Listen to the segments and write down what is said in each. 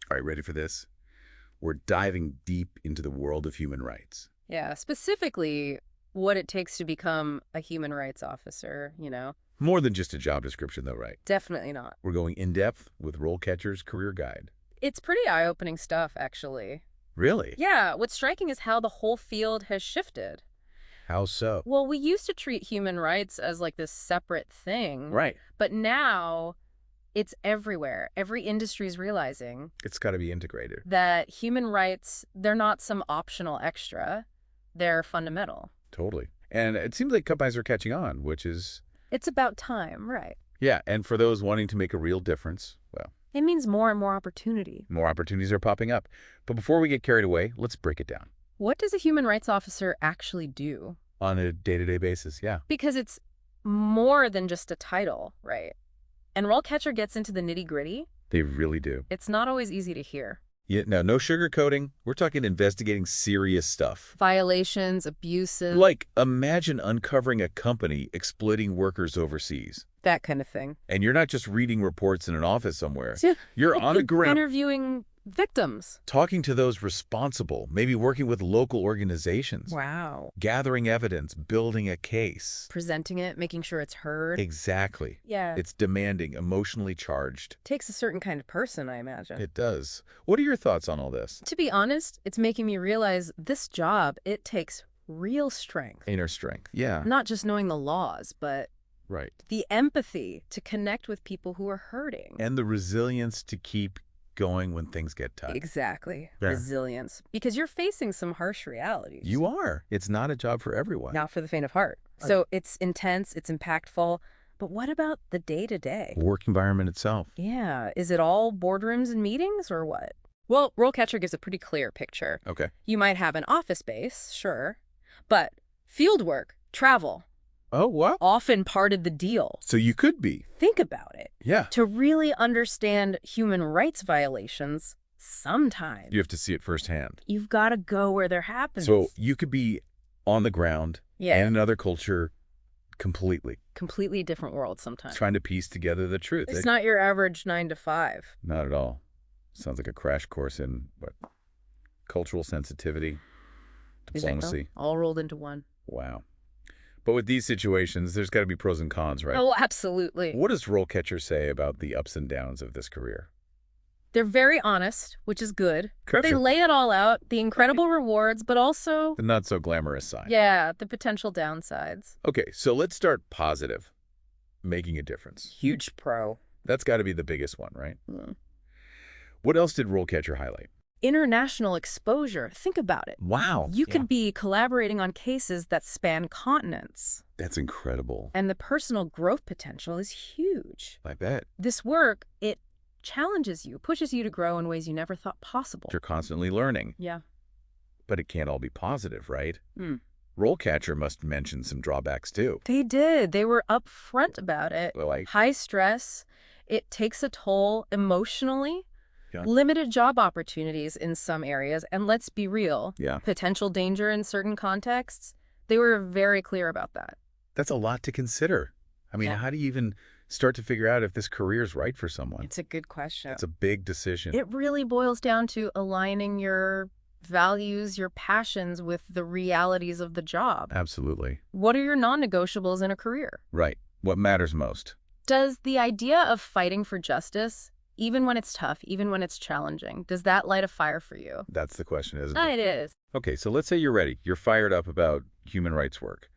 All right, ready for this? We're diving deep into the world of human rights. Yeah, specifically what it takes to become a human rights officer. More than just a job description, though, right? Definitely not. We're going in-depth with RoleCatcher's career guide. It's pretty eye-opening stuff, actually. Really? Yeah, what's striking is how the whole field has shifted. How so? Well, we used to treat human rights as like this separate thing. Right. But now it's everywhere. Every industry is realizing It's got to be integrated. that human rights, they're not some optional extra. They're fundamental. Totally. And it seems like companies are catching on, which is... It's about time, right? Yeah, and for those wanting to make a real difference, well, It means more and more opportunity. more opportunities are popping up. But before we get carried away, let's break it down. What does a human rights officer actually do? On a day-to-day basis, yeah. Because it's more than just a title, right? And RoleCatcher gets into the nitty-gritty. They really do. It's not always easy to hear. Yeah, no sugarcoating. We're talking investigating serious stuff. Violations, abuses, Like, imagine uncovering a company exploiting workers overseas. that kind of thing. And you're not just reading reports in an office somewhere. Yeah, You're on the ground interviewing victims. talking to those responsible, maybe working with local organizations. Wow. Gathering evidence, building a case. Presenting it, making sure it's heard. Exactly. Yeah. It's demanding, emotionally charged. Takes a certain kind of person, I imagine. It does. What are your thoughts on all this? To be honest, it's making me realize this job, it takes real strength. Inner strength. Yeah. Not just knowing the laws, but Right. the empathy to connect with people who are hurting. And the resilience to keep going when things get tough. Exactly. Yeah. Resilience. Because you're facing some harsh realities. You are. It's not a job for everyone. Not for the faint of heart. So it's intense, it's impactful. But what about the day-to-day? Work environment itself. Yeah. Is it all boardrooms and meetings or what? Well, RoleCatcher gives a pretty clear picture. Okay. You might have an office space, sure. But field work, travel, Oh, what? often part of the deal. So you could be. Think about it. Yeah. To really understand human rights violations, sometimes You have to see it firsthand. you've got to go where they're happening. So you could be on the ground yeah, in another culture completely, completely different world sometimes. trying to piece together the truth. It's not your average 9 to 5. Not at all. Sounds like a crash course in what? Cultural sensitivity, diplomacy. All rolled into one. Wow. But with these situations, there's got to be pros and cons, right? Oh, absolutely. What does RoleCatcher say about the ups and downs of this career? They're very honest, which is good. They Gotcha. lay it all out, the incredible rewards, but also, The not so glamorous side. yeah, the potential downsides. Okay, so let's start positive. Making a difference. Huge pro. That's got to be the biggest one, right? Mm. What else did RoleCatcher highlight? International exposure. Think about it. Wow. You could be collaborating on cases that span continents. That's incredible. And the personal growth potential is huge. I bet. This work, it challenges you, pushes you to grow in ways you never thought possible. You're constantly learning. Yeah. But it can't all be positive, right? Mm. RoleCatcher must mention some drawbacks, too. They did. They were upfront about it. Like, High stress. It takes a toll emotionally. Yeah. Limited job opportunities in some areas. And let's be real. yeah, Potential danger in certain contexts. They were very clear about that. that's a lot to consider. I mean, Yeah. how do you even start to figure out if this career is right for someone? It's a good question. It's a big decision. It really boils down to aligning your values, your passions with the realities of the job. Absolutely. What are your non-negotiables in a career? Right. What matters most? Does the idea of fighting for justice, even when it's tough, even when it's challenging, does that light a fire for you? That's the question, isn't It it? is. Okay, so let's say you're ready. You're fired up about human rights work.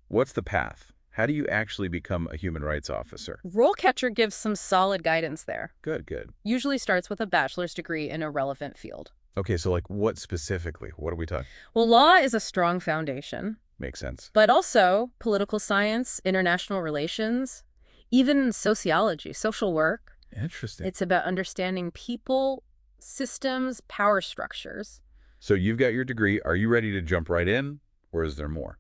What's the path? How do you actually become a human rights officer? RoleCatcher gives some solid guidance there. Good, good. Usually starts with a bachelor's degree in a relevant field. Okay, so like what specifically? What are we talking? Well, law is a strong foundation, Makes sense. but also political science, international relations, even sociology, social work. Interesting. It's about understanding people, systems, power structures. So you've got your degree. Are you ready to jump right in, or is there more?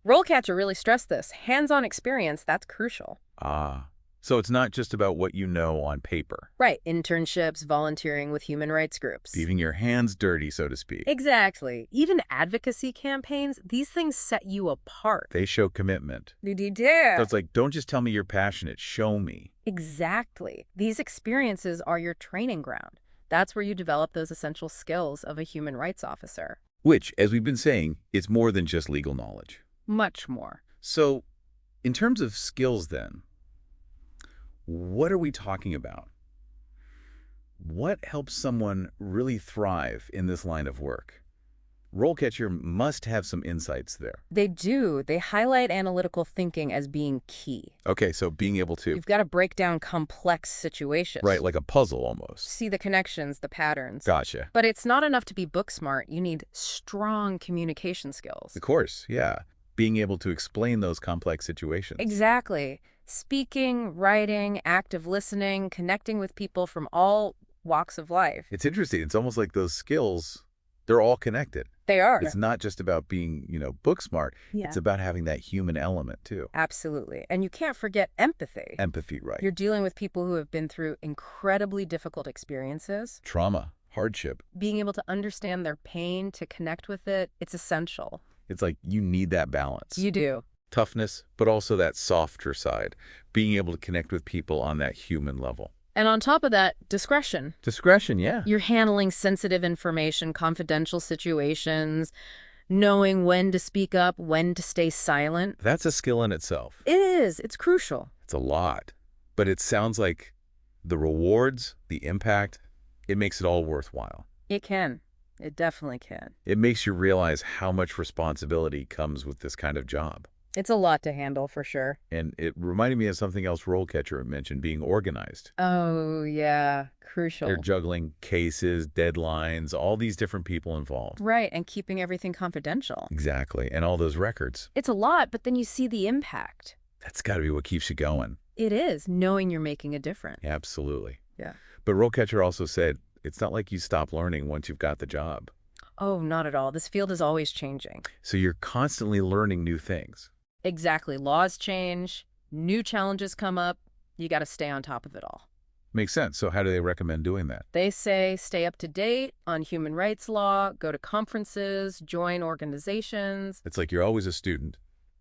RoleCatcher really stressed this. Hands-on experience, that's crucial. Ah, so it's not just about what you know on paper. Right. Internships, volunteering with human rights groups. Leaving your hands dirty, so to speak. Exactly. Even advocacy campaigns, these things set you apart. They show commitment. They do. So it's like, don't just tell me you're passionate, show me. Exactly. These experiences are your training ground. That's where you develop those essential skills of a human rights officer. Which, as we've been saying, it's more than just legal knowledge. Much more. So, in terms of skills then, what are we talking about? What helps someone really thrive in this line of work? RoleCatcher must have some insights there. They do. They highlight analytical thinking as being key. Okay, so being able to, You've got to break down complex situations. right, like a puzzle almost. See the connections, the patterns. Gotcha. But it's not enough to be book smart. You need strong communication skills. Of course, yeah. Being able to explain those complex situations. Exactly. Speaking, writing, active listening, connecting with people from all walks of life. It's interesting. It's almost like those skills, they're all connected. They are. It's not just about being, book smart. Yeah. It's about having that human element too. Absolutely. And you can't forget empathy. Empathy, right. You're dealing with people who have been through incredibly difficult experiences. Trauma, hardship. Being able to understand their pain, to connect with it, it's essential. It's like you need that balance. You do. Toughness, but also that softer side. Being able to connect with people on that human level. And on top of that, discretion. Discretion, yeah. You're handling sensitive information, confidential situations, knowing when to speak up, when to stay silent. That's a skill in itself. It is. It's crucial. It's a lot. But it sounds like the rewards, the impact, it makes it all worthwhile. It can. It definitely can. It makes you realize how much responsibility comes with this kind of job. It's a lot to handle, for sure. And it reminded me of something else RoleCatcher mentioned, being organized. Oh, yeah. Crucial. They're juggling cases, deadlines, all these different people involved. Right, and keeping everything confidential. Exactly. And all those records. It's a lot, but then you see the impact. That's got to be what keeps you going. It is, knowing you're making a difference. Absolutely. Yeah. But RoleCatcher also said, it's not like you stop learning once you've got the job. Oh, not at all. This field is always changing. So you're constantly learning new things. Exactly. Laws change, new challenges come up. You got to stay on top of it all. Makes sense. So how do they recommend doing that? They say stay up to date on human rights law, go to conferences, join organizations. It's like you're always a student.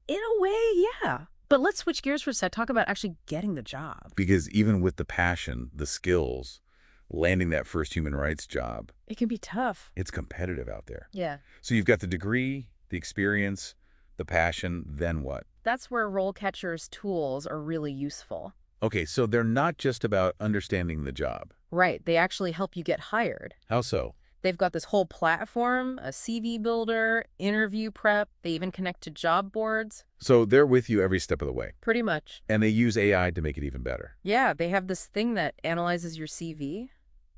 In a way, yeah. But let's switch gears for a sec. Talk about actually getting the job. Because even with the passion, the skills, landing that first human rights job, It can be tough. it's competitive out there. Yeah. So you've got the degree, the experience, the passion, then what? That's where RoleCatcher's tools are really useful. Okay, so they're not just about understanding the job. Right. They actually help you get hired. How so? They've got this whole platform, a CV builder, interview prep. They even connect to job boards. So they're with you every step of the way. Pretty much. And they use AI to make it even better. Yeah, they have this thing that analyzes your CV,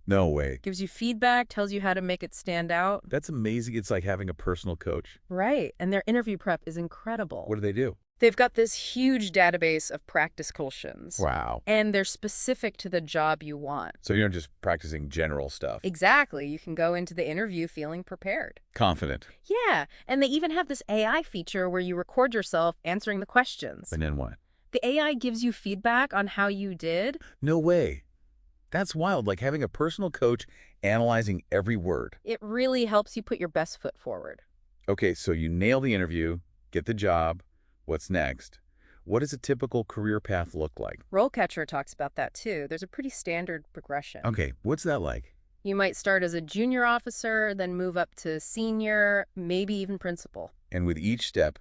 No way. gives you feedback, tells you how to make it stand out. That's amazing. It's like having a personal coach. Right. And their interview prep is incredible. What do they do? They've got this huge database of practice questions. Wow. And they're specific to the job you want. So you're not just practicing general stuff. Exactly. You can go into the interview feeling prepared. Confident. Yeah. And they even have this AI feature where you record yourself answering the questions. And then what? The AI gives you feedback on how you did. No way. That's wild, like having a personal coach analyzing every word. It really helps you put your best foot forward. Okay, so you nail the interview, get the job. What's next? What does a typical career path look like? RoleCatcher talks about that too. There's a pretty standard progression. Okay, what's that like? You might start as a junior officer, then move up to senior, maybe even principal. And with each step,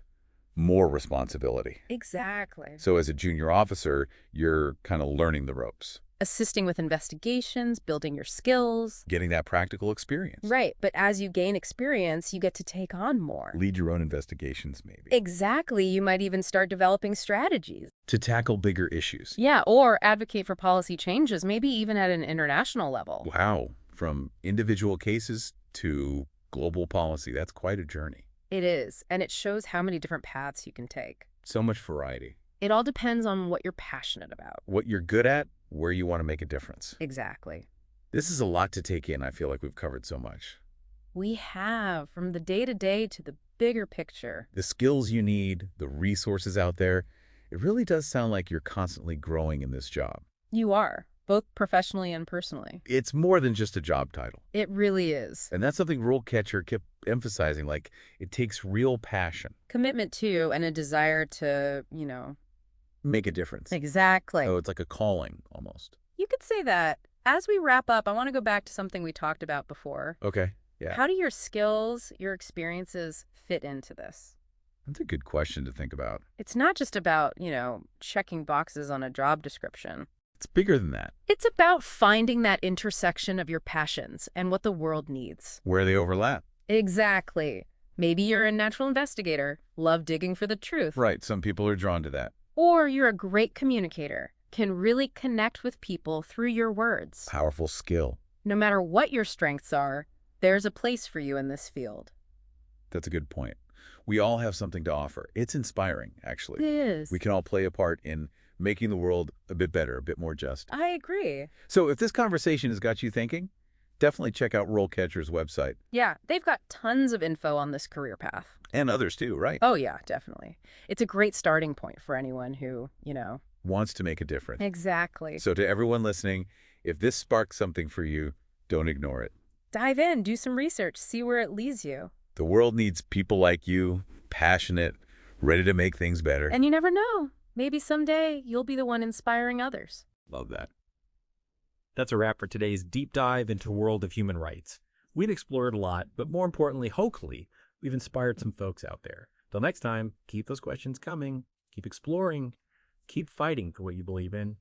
more responsibility. Exactly. So as a junior officer, you're kind of learning the ropes, Assisting with investigations, building your skills. getting that practical experience. Right, but as you gain experience, you get to take on more. Lead your own investigations, maybe. Exactly. You might even start developing strategies. To tackle bigger issues. Yeah, or advocate for policy changes, maybe even at an international level. Wow. From individual cases to global policy, that's quite a journey. It is, and it shows how many different paths you can take. So much variety. It all depends on what you're passionate about. What you're good at, where you want to make a difference. Exactly. This is a lot to take in. I feel like we've covered so much. We have, from the day-to-day to the bigger picture. The skills you need, the resources out there, it really does sound like you're constantly growing in this job. You are, both professionally and personally. It's more than just a job title. It really is. And that's something RoleCatcher kept emphasizing, like it takes real passion. Commitment to and a desire to, Make a difference. Exactly. Oh, it's like a calling almost. You could say that. As we wrap up, I want to go back to something we talked about before. Okay. Yeah. How do your skills, your experiences fit into this? That's a good question to think about. It's not just about, checking boxes on a job description. It's bigger than that. It's about finding that intersection of your passions and what the world needs. Where they overlap. Exactly. Maybe you're a natural investigator, love digging for the truth. Right. Some people are drawn to that. Or you're a great communicator, can really connect with people through your words. Powerful skill. No matter what your strengths are, there's a place for you in this field. That's a good point. We all have something to offer. It's inspiring, actually. It is. We can all play a part in making the world a bit better, a bit more just. I agree. So if this conversation has got you thinking, definitely check out RoleCatcher's website. Yeah, they've got tons of info on this career path. And others too, right? Oh, yeah, definitely. It's a great starting point for anyone who, Wants to make a difference. Exactly. So to everyone listening, if this sparks something for you, don't ignore it. Dive in, do some research, see where it leads you. The world needs people like you, passionate, ready to make things better. And you never know. Maybe someday you'll be the one inspiring others. Love that. That's a wrap for today's deep dive into the world of human rights. We've explored a lot, but more importantly, hopefully, we've inspired some folks out there. Till next time, keep those questions coming, keep exploring, keep fighting for what you believe in,